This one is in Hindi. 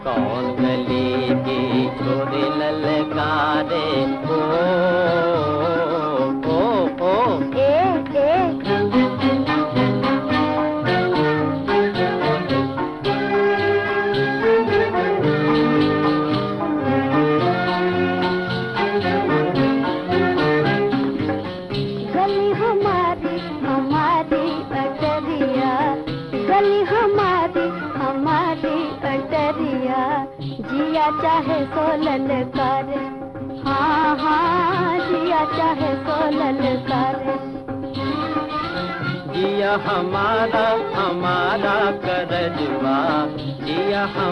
कौन गली की छोरी ललकारे ओ ओ ओ गली हमारी हमारी अटरिया, गली हमारी हमारी अटरिया, जिया चाहे सो ललकारे, हाँ हाँ जिया चाहे सो ललकारे। जिया हमारा हमारा करजवा, जिया हम